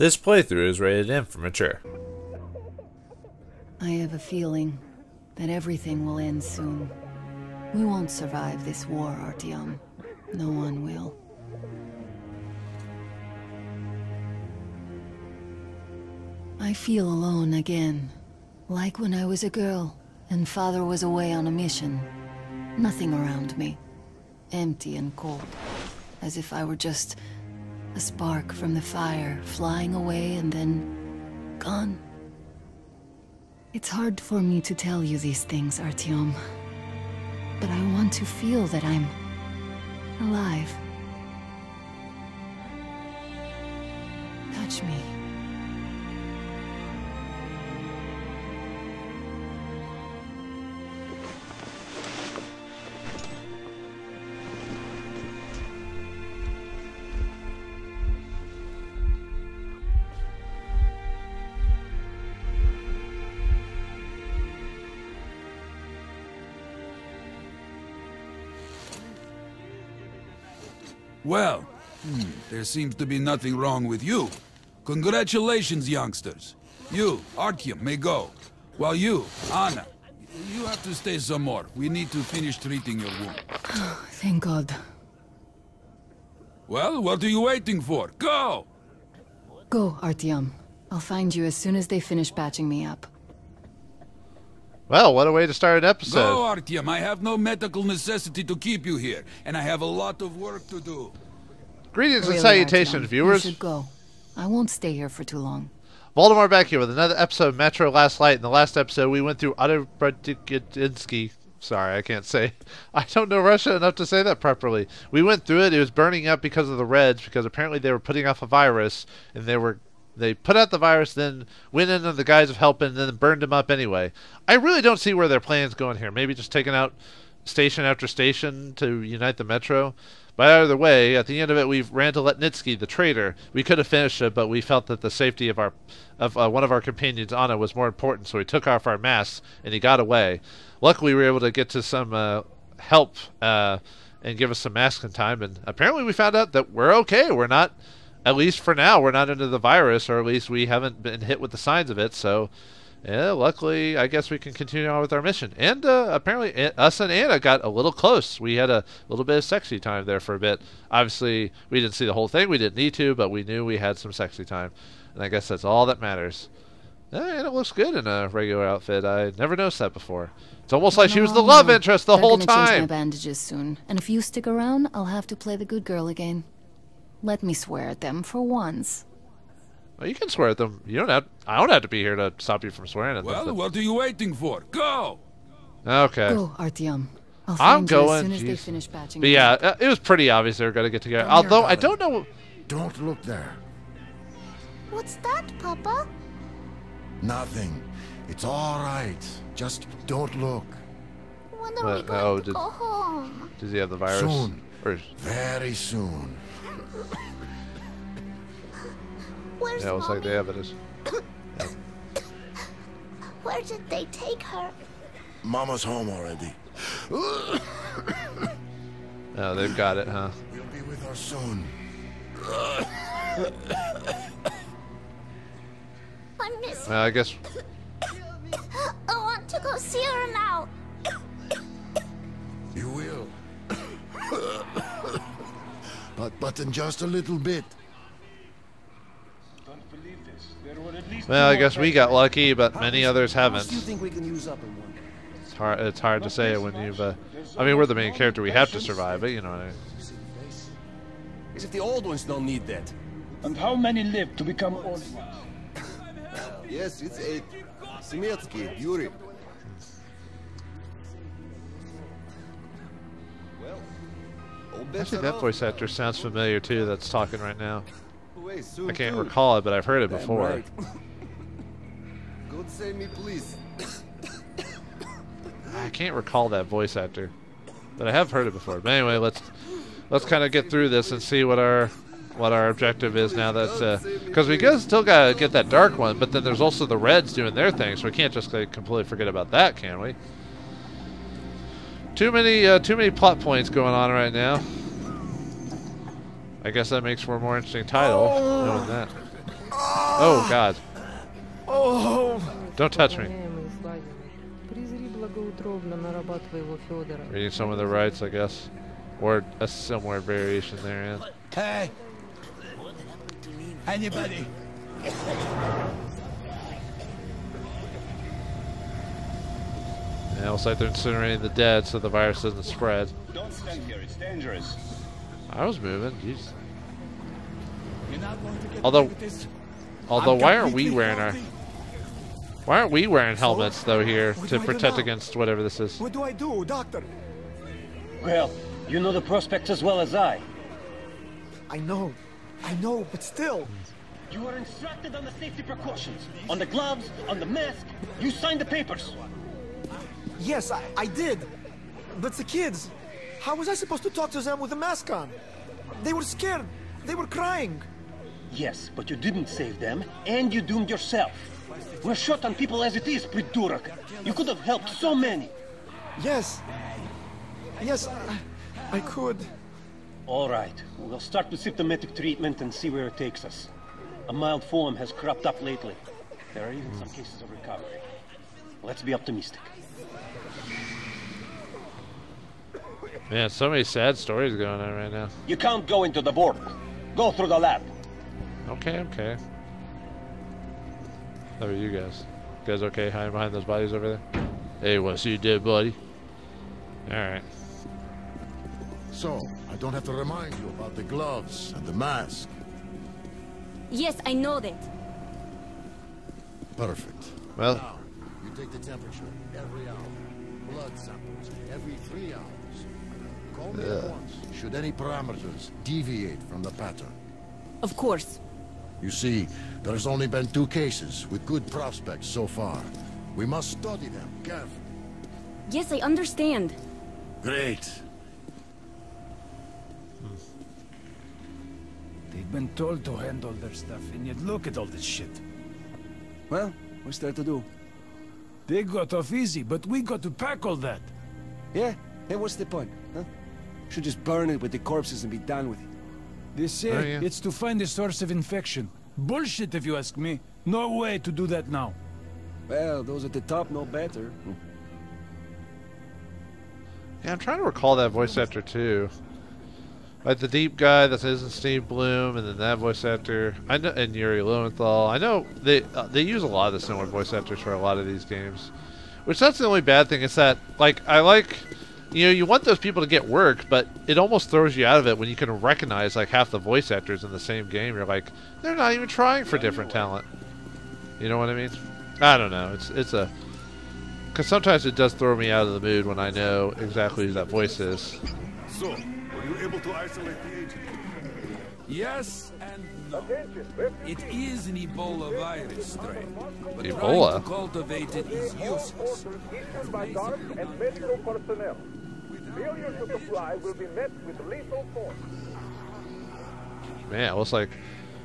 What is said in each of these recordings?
This playthrough is rated M for mature. I have a feeling that everything will end soon. We won't survive this war, Artyom. No one will. I feel alone again. Like when I was a girl, and father was away on a mission. Nothing around me. Empty and cold. As if I were just a spark from the fire, flying away and then gone. It's hard for me to tell you these things, Artyom. But I want to feel that I'm alive. Touch me. Well, there seems to be nothing wrong with you. Congratulations, youngsters. You, Artyom, may go. While you, Anna, you have to stay some more. We need to finish treating your wound. Thank God. Well, what are you waiting for? Go! Go, Artyom. I'll find you as soon as they finish patching me up. Well, what a way to start an episode. Go, Artyom. I have no medical necessity to keep you here, and I have a lot of work to do. Greetings Really, and salutations, Artyom, viewers. You should go. I won't stay here for too long. Vauldemare back here with another episode of Metro Last Light. In the last episode, we went through Post-apocalyptic-themed. Sorry, I can't say. I don't know Russian enough to say that properly. We went through it. It was burning up because of the Reds, because apparently they were putting off a virus, and they put out the virus, then went in under the guise of helping, and then burned them up anyway. I really don't see where their plan's going here. Maybe just taking out station after station to unite the Metro. But either way, at the end of it, we ran to Letnitsky, the traitor. We could have finished it, but we felt that the safety of one of our companions, Anna, was more important, so we took off our masks, and he got away. Luckily, we were able to get to some help and give us some masks in time, and apparently we found out that we're okay. We're not, at least for now, we're not into the virus, or at least we haven't been hit with the signs of it, so yeah, luckily, I guess we can continue on with our mission. And apparently, us and Anna got a little close. We had a little bit of sexy time there for a bit. Obviously, we didn't see the whole thing. We didn't need to, but we knew we had some sexy time. And I guess that's all that matters. And it looks good in a regular outfit. I never noticed that before. It's almost like she was the love interest the whole They're gonna change time. my bandages soon. And if you stick around, I'll have to play the good girl again. Let me swear at them for once. Well, you can swear at them. You don't have. I don't have to be here to stop you from swearing at them. Well, what are you waiting for? Go! Okay. Go, Artyom. I'll I'm find you going. as soon as they Jeez. finish patching But me up. yeah, it was pretty obvious they were going to get together. Although I don't know. Don't look there. What's that, Papa? Nothing. It's all right. Just don't look. When are we going to go home? Does he have the virus? Soon. Or, Very soon. Where's yeah, it looks like they Mommy? have it. Yeah. Where did they take her? Mama's home already. Oh, they've got it, huh? We'll be with her soon. I miss her. Well, I guess. I want to go see her now. You will. but in just a little bit. Well, I guess we got lucky, but many others haven't. Do you think we can use up in one? It's hard to say when you've. I mean, we're the main character. We have to survive it, you know what I mean? As if the old ones don't need that. And how many live to become old ones? Yes, it's 8. Semetsky, Yuri. Well, Actually, that voice actor sounds familiar too. That's talking right now. I can't recall it, but I've heard it before. Right. God save me, please. I can't recall that voice actor, but I have heard it before. But anyway, let's kind of get through this and see what our objective is now that because we still gotta get that dark one, but then there's also the Reds doing their thing, so we can't just completely forget about that, can we? Too many plot points going on right now. I guess that makes for a more interesting title, knowing that. Oh, God. Oh! Don't touch me. Reading some of the rights, I guess. Or a similar variation therein. Hey! Anybody? And it looks like they're incinerating the dead so the virus doesn't spread. Don't stand here, it's dangerous. I was moving, jeez. You're not going to get Although, away with this. why aren't we wearing helmets though here What to do I do protect now? against whatever this is? What do I do, Doctor? Well, you know the prospects as well as I. I know, but still. You were instructed on the safety precautions. On the gloves, on the mask. You signed the papers. Yes, I did. But the kids, how was I supposed to talk to them with a mask on? They were scared. They were crying. Yes, but you didn't save them, and you doomed yourself. We're short on people as it is, Pridurak. You could have helped so many. Yes. Yes, I could. All right, we'll start with symptomatic treatment and see where it takes us. A mild form has cropped up lately. There are even some cases of recovery. Let's be optimistic. Man, so many sad stories going on right now. You can't go into the board. Go through the lab. Okay. How about you guys? You guys okay hiding behind those bodies over there? Hey, wanna see you dead, buddy? Alright. So, I don't have to remind you about the gloves and the mask. Yes, I know that. Perfect. Well, Now, you take the temperature every hour. Blood samples every 3 hours. Call me at once should any parameters deviate from the pattern. Of course. You see, there's only been 2 cases with good prospects so far. We must study them carefully. Yes, I understand. Great. They've been told to handle their stuff, and yet look at all this shit. Well, what's there to do? They got off easy, but we got to pack all that. Yeah? Hey, what's the point, huh? Should just burn it with the corpses and be done with it. They say Oh, yeah. it's to find the source of infection. Bullshit, if you ask me. No way to do that now. Well, those at the top know better. yeah, I'm trying to recall that voice actor too. Like the deep guy that isn't Steve Bloom, and then that voice actor. I know, and Yuri Lowenthal. I know they use a lot of the similar voice actors for a lot of these games. Which that's the only bad thing is that you want those people to get work, but it almost throws you out of it when you can recognize like half the voice actors in the same game. You're like, they're not even trying for different talent. You know what I mean? I don't know. Because sometimes it does throw me out of the mood when I know exactly who that voice is. So, were you able to isolate the agent? Yes and no. It is an Ebola virus strain, but Ebola? trying to cultivate it is useless. by guards and medical personnel. Failure to comply will be met with lethal force. Man, it looks like...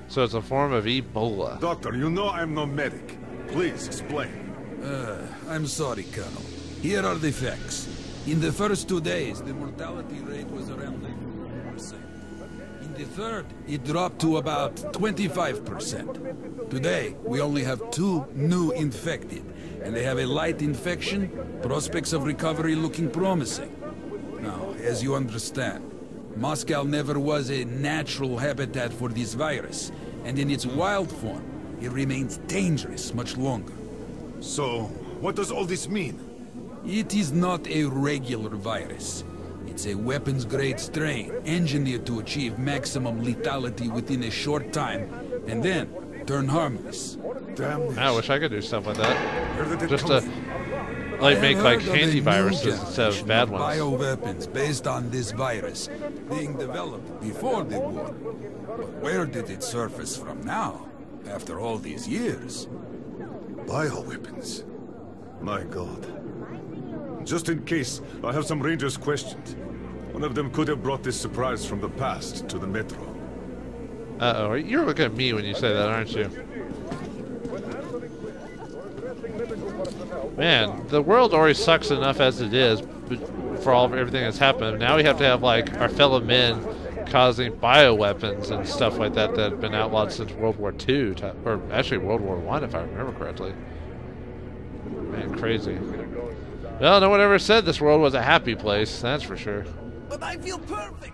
So it's a form of Ebola. Doctor, you know I'm no medic. Please explain. I'm sorry, Colonel. Here are the facts. In the first 2 days, the mortality rate was around 94%. In the third, it dropped to about 25%. Today, we only have 2 new infected, and they have a light infection, prospects of recovery looking promising. Now, as you understand, Moscow never was a natural habitat for this virus, and in its wild form, it remains dangerous much longer. So, what does all this mean? It is not a regular virus. It's a weapons-grade strain, engineered to achieve maximum lethality within a short time, and then turn harmless. Damn. I wish I could do stuff like that. Where did it Just come to from? like I make have like heard of a handy new viruses instead of generation bad ones. Bioweapons based on this virus being developed before the war. But where did it surface from now, after all these years? Bioweapons. My God. Just in case, I have some Rangers' questions. One of them could have brought this surprise from the past to the Metro. Uh-oh, you're looking at me when you say that, aren't you? Man, the world already sucks enough as it is for everything that's happened. Now we have to have like our fellow men causing bioweapons and stuff like that that have been outlawed since World War II, or actually World War I, if I remember correctly. Man, crazy. Well, no one ever said this world was a happy place, that's for sure. But I feel perfect.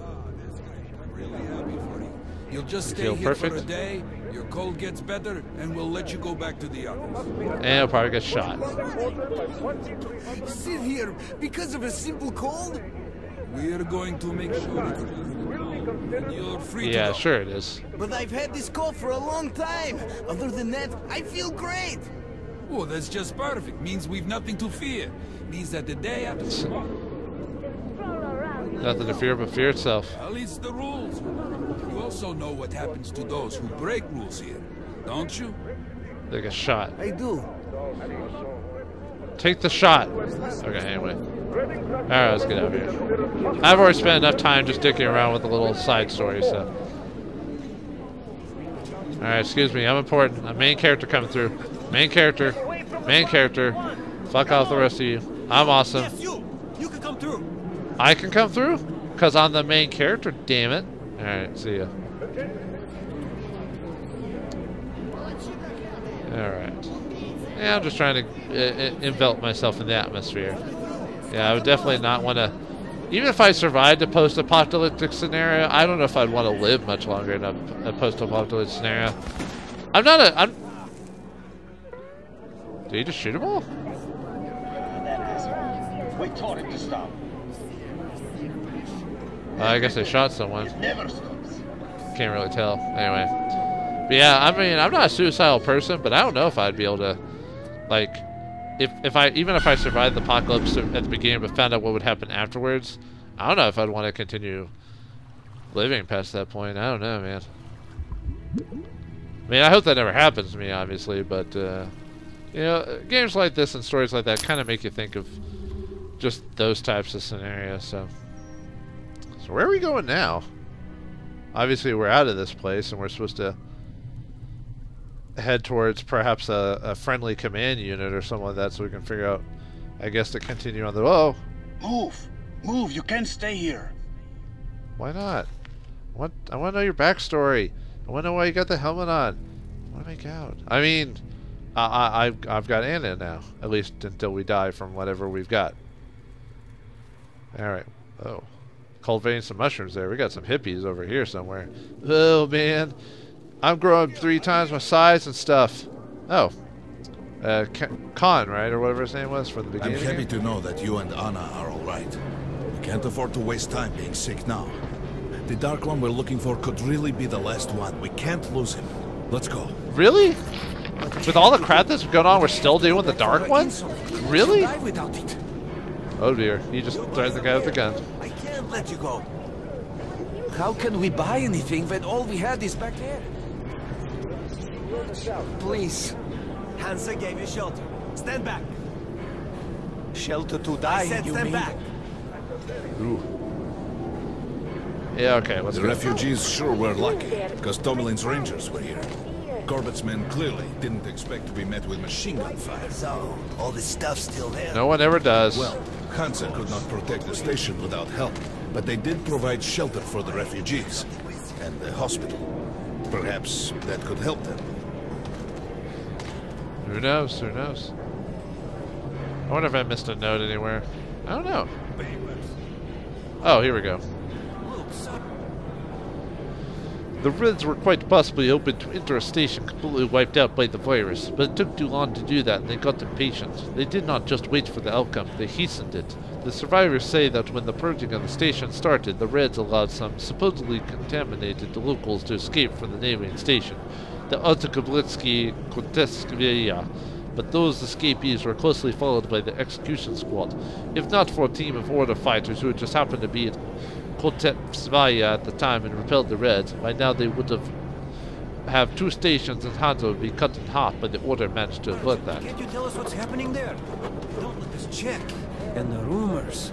I'm really happy for you. You'll just stay feel here perfect? for a day, your cold gets better, and we'll let you go back to the others. And he'll probably get shot. Sit here because of a simple cold? We're going to make sure it's just you're free to Yeah, go. sure it is. But I've had this cold for a long time. Other than that, I feel great. Oh, that's just perfect. Means we've nothing to fear. Means that the day after Nothing to fear but fear itself. well, it's the rules. You also know what happens to those who break rules here, don't you? They get shot. I do. Take the shot. Okay, anyway. Alright, let's get out of here. I've already spent enough time just dicking around with the little side story, so. Alright, excuse me, I'm important. A main character coming through. Main character. Main character. Fuck off the rest of you. I'm awesome. Yes, you can come through. I can come through? Because I'm the main character, damn it. Alright, see ya. Alright. Yeah, I'm just trying to envelop myself in the atmosphere. Yeah, I would definitely not want to... Even if I survived a post-apocalyptic scenario, I don't know if I'd want to live much longer in a post-apocalyptic scenario. I'm not a... Did he just shoot him all? We told him to stop. I guess they shot someone. It never stops. Can't really tell. Anyway. But yeah, I mean, I'm not a suicidal person, but I don't know if I'd be able to, like... Even if I survived the apocalypse at the beginning but found out what would happen afterwards, I don't know if I'd want to continue living past that point. I don't know, man. I mean, I hope that never happens to me, obviously, but, you know, games like this and stories like that kind of make you think of just those types of scenarios, so where are we going now? Obviously, we're out of this place, and we're supposed to head towards perhaps a friendly command unit or something like that, so we can figure out, I guess, to continue on the... Whoa! Move, you can't stay here. Why not? I want to know your backstory. I want to know why you got the helmet on. I want to make out. I mean, I've got Anna now, at least until we die from whatever we've got. Alright. Oh. Cultivating some mushrooms there. We got some hippies over here somewhere. Oh, man. I'm growing 3 times my size and stuff. Oh. Khan, right? Or whatever his name was from the beginning. I'm happy to know that you and Anna are alright. We can't afford to waste time being sick now. The Dark One we're looking for could really be the last one. We can't lose him. Let's go. Really? With all the crap that's going on, we're still dealing with the Dark One? Really? Oh dear. He just threatened the guy with the gun. I can't let you go. How can we buy anything when all we had is back there? Please. Hansa gave you shelter. Stand back. Shelter to die, I said stand back. Ooh. Yeah, okay, let's go. The refugees sure were lucky, because Tomelin's rangers were here. Corbett's men clearly didn't expect to be met with machine gun fire. So, all this stuff's still there? No one ever does. Well, Hansa could not protect the station without help, but they did provide shelter for the refugees, and the hospital. Perhaps that could help them. Who knows? Who knows? I wonder if I missed a note anywhere. I don't know. Oh, here we go. The Reds were quite possibly open to enter a station completely wiped out by the virus, but it took too long to do that and they got impatient. They did not just wait for the outcome, they hastened it. The survivors say that when the purging of the station started, the Reds allowed some supposedly contaminated locals to escape from the neighboring station, the Autokoblitsky-Koteskaya, but those escapees were closely followed by the execution squad. If not for a team of order fighters who had just happened to be at Koteskaya at the time and repelled the Reds, by now they would have 2 stations in Hansa would be cut in half, but the order managed to avert that. Can't you tell us what's happening there? Don't let us check. And the rumors.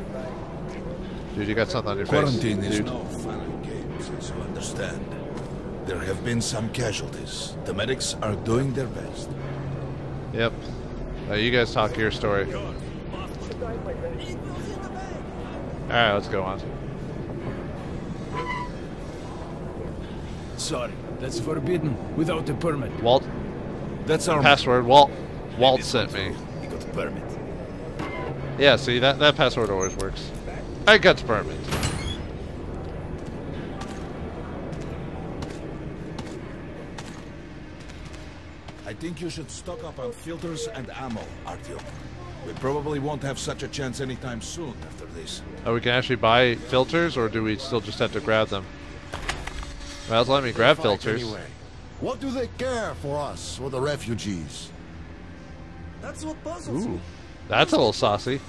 Dude, you got something on your Quarantine face. is no fun and games, as you understand. There have been some casualties. The medics are doing their best. Yep. You guys talk your story. Alright, let's go on. Sorry, that's forbidden without a permit. Walt. That's our password. Walt sent me. You got a permit. Yeah, see, that password always works. I got the permit. I think you should stock up on filters and ammo, Artyom. We probably won't have such a chance anytime soon after this. Oh, we can actually buy filters, or do we still just have to grab them? Well, let me grab filters. Anyway. What do they care for us or the refugees? That's what puzzles me. Ooh, that's a little saucy.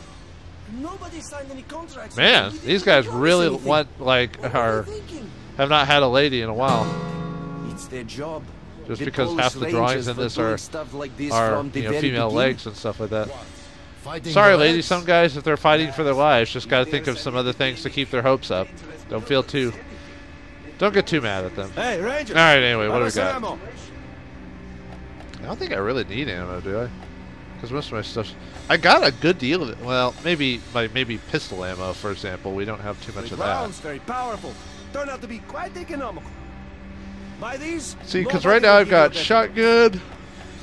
Nobody signed any contracts. Man, these guys really want, like, have not had a lady in a while. It's their job. Just The because Polish half the drawings in Rangers this were are, doing stuff like this from the very female beginning. legs and stuff like that. Fighting Sorry, the ladies. Reds? Some guys, if they're fighting for their lives, just got to think of some other things to keep their hopes up. Don't get too mad at them. Hey, Ranger. All right. Anyway, what do we Have got? some ammo. I don't think I really need ammo, do I? Because most of my stuff, I got a good deal of it. Well, maybe pistol ammo, for example. We don't have too much of that. Rounds very powerful. Turned out to be quite economical. Buy these. See, because right now I've got shotgun,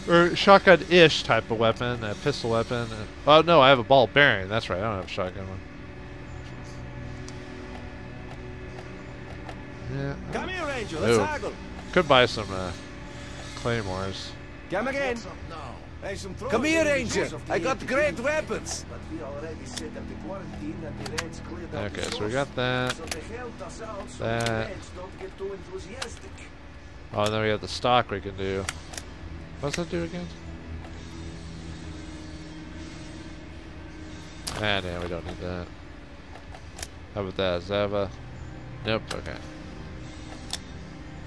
or shotgun-ish type of weapon, a pistol weapon. Oh no, I have a ball bearing. That's right. I don't have a shotgun one. Yeah. Come here, Ranger. Let's haggle. Could buy some claymores. Come again. Come here, Ranger. I got great weapons. Okay, so we got that. That. Oh, and then we have the stock we can do. What's that do again? Ah, damn, we don't need that. How about that? Zava? Nope, okay.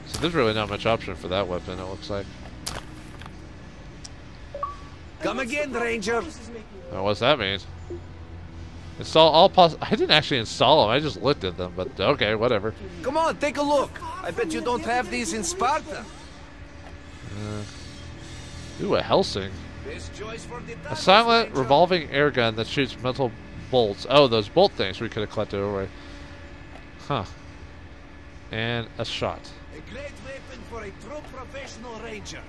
So there's really not much option for that weapon, it looks like. Come again, Ranger. Oh, what's that mean? Install all I didn't actually install them, I just looked at them, but okay, whatever. Come on, take a look. I bet you don't have these in Sparta. Ooh, a Helsing. A silent revolving air gun that shoots metal bolts. Oh, those bolt things we could have collected away. Huh. And a shot. A great weapon for a true professional ranger.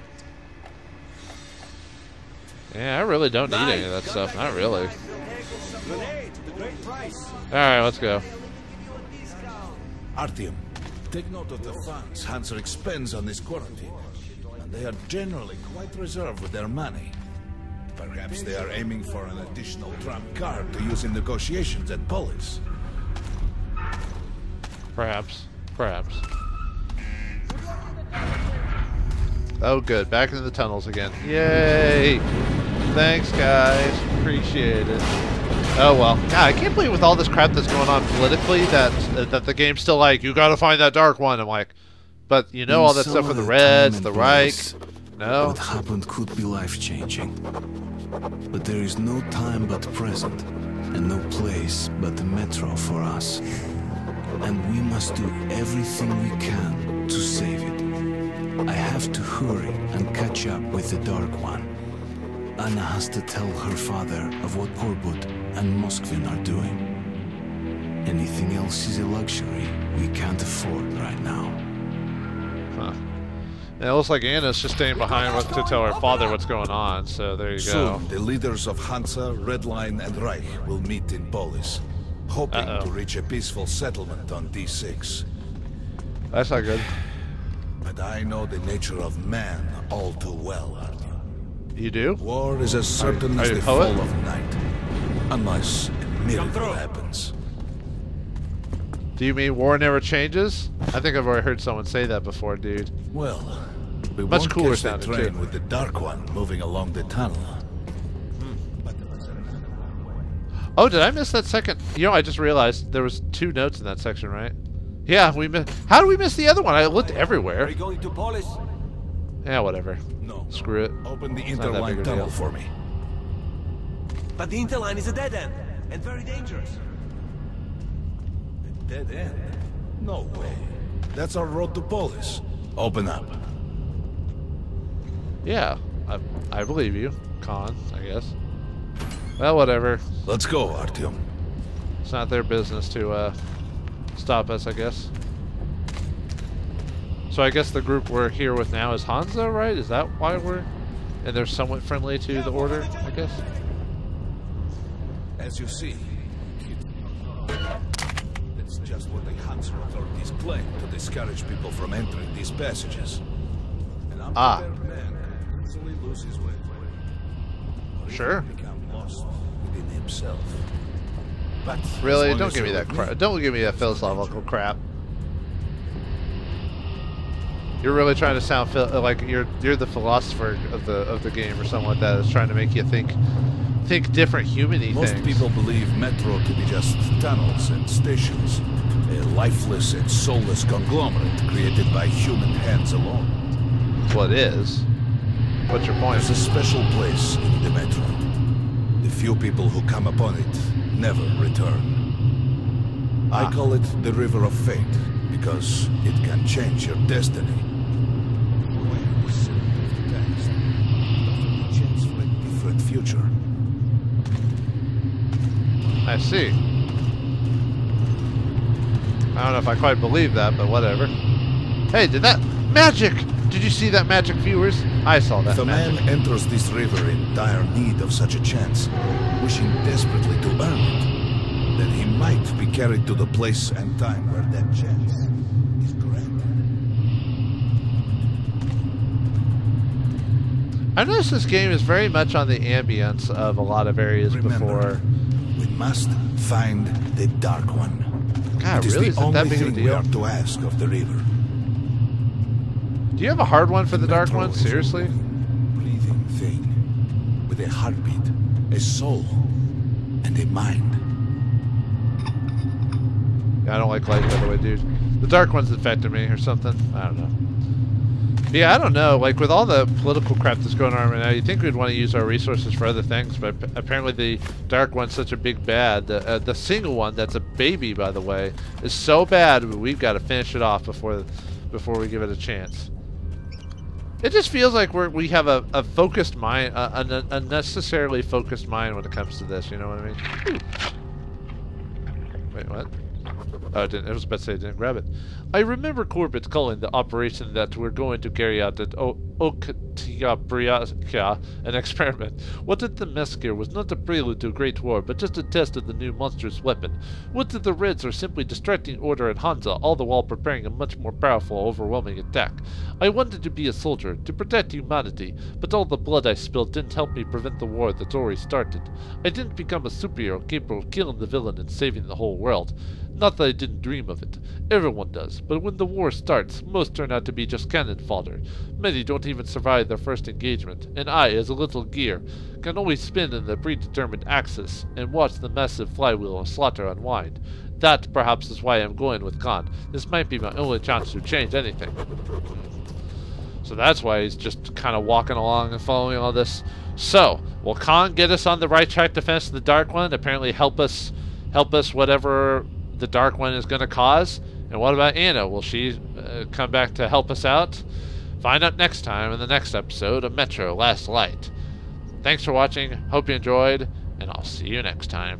Yeah, I really don't need any of that stuff. Not really. Alright, let's go. Artyom, take note of the funds Hanser expends on this quarantine. And they are generally quite reserved with their money. Perhaps they are aiming for an additional trump card to use in negotiations at Polis. Perhaps. Perhaps. Oh, good. Back into the tunnels again. Yay! Thanks, guys. Appreciate it. Oh, well. Yeah, I can't believe with all this crap that's going on politically that the game's still like, you gotta find that dark one. I'm like, but you know all that stuff with the Reds, the Reich. No? What happened could be life-changing. But there is no time but present, and no place but the Metro for us. And we must do everything we can to save it. I have to hurry and catch up with the Dark One. Anna has to tell her father of what Porbut and Moskvin are doing. Anything else is a luxury we can't afford right now. Huh. Yeah, it looks like Anna's just staying behind to tell her father what's going on, so there you go. Soon, the leaders of Hansa, Red Line, and Reich will meet in Polis, hoping to reach a peaceful settlement on D6. That's not good. But I know the nature of man all too well, Artyom. You do? War is as certain as the fall of night, unless a miracle happens. Do you mean war never changes? I think I've already heard someone say that before, dude. Well, we much won't cooler catch the sounding train too. with the Dark One moving along the tunnel. Oh, did I miss that second? You know, I just realized there was 2 notes in that section, right? Yeah, we missed. How did we miss the other one? I looked everywhere. Are you going to Polis? Yeah, whatever. No. Screw it. Open the It's not that big interline a tunnel deal. for me. But the interline is a dead end and very dangerous. A dead end? No way. That's our road to Polis. Open up. Yeah, I believe you. Con, I guess. Well, whatever. Let's go, Artyom. It's not their business to stop us, I guess. So I guess the group we're here with now is Hansa, right? Is that why we're... And they're somewhat friendly to the Order, I guess? As you see, that's just what the Hansa authorities claim to discourage people from entering these passages. An unprepared man can easily lose his way. Or Sure. become lost within himself. But Really? Don't give me that crap. Don't give me that philosophical crap. You're really trying to sound like you're the philosopher of the game or something like that. It's trying to make you think different human-y things. Most people believe Metro to be just tunnels and stations, a lifeless and soulless conglomerate created by human hands alone. That's what it is. What's your point? There's a special place in the Metro. The few people who come upon it never return. I call it the River of Fate because it can change your destiny. Chance for a different future. I see. I don't know if I quite believe that, but whatever. Hey, did that magic? Did you see that magic, viewers? I saw that. If a magic. man enters this river in dire need of such a chance, wishing desperately to earn it, then he might be carried to the place and time where that chance is granted. I noticed this game is very much on the ambience of a lot of areas before. We must find the Dark One. God, it is really? the Is it that only big of a thing we deal? are to ask of the river. Do you have a hard one for the Dark One? Metro is Seriously? a breathing thing with a heartbeat, a soul, and a mind. Yeah, I don't like light, by the way, dude. The Dark One's infected me or something. I don't know. But yeah, I don't know. Like, with all the political crap that's going on right now, you'd think we'd want to use our resources for other things, but apparently the Dark One's such a big bad. The single one, that's a baby, by the way, is so bad, we've got to finish it off before we give it a chance. It just feels like we have a focused mind, an unnecessarily focused mind when it comes to this, you know what I mean? Wait, what? Oh, I was about to say I didn't grab it. I remember Corbett calling the operation that we're going to carry out at Oktyabrsky an experiment. What if the mess gear was not a prelude to a great war, but just a test of the new monstrous weapon? What if the Reds are simply distracting Order and Hansa, all the while preparing a much more powerful, overwhelming attack? I wanted to be a soldier, to protect humanity, but all the blood I spilled didn't help me prevent the war that's already started. I didn't become a superhero capable of killing the villain and saving the whole world. Not that I didn't dream of it. Everyone does, but when the war starts, most turn out to be just cannon fodder. Many don't even survive their first engagement, and I, as a little gear, can only spin in the predetermined axis and watch the massive flywheel of slaughter unwind. That, perhaps, is why I'm going with Khan. This might be my only chance to change anything. So that's why he's just kind of walking along and following all this. So, will Khan get us on the right track to finish the Dark One? Apparently help us whatever the Dark One is going to cause? And what about Anna? Will she come back to help us out? Find out next time in the next episode of Metro Last Light. Thanks for watching, hope you enjoyed, and I'll see you next time.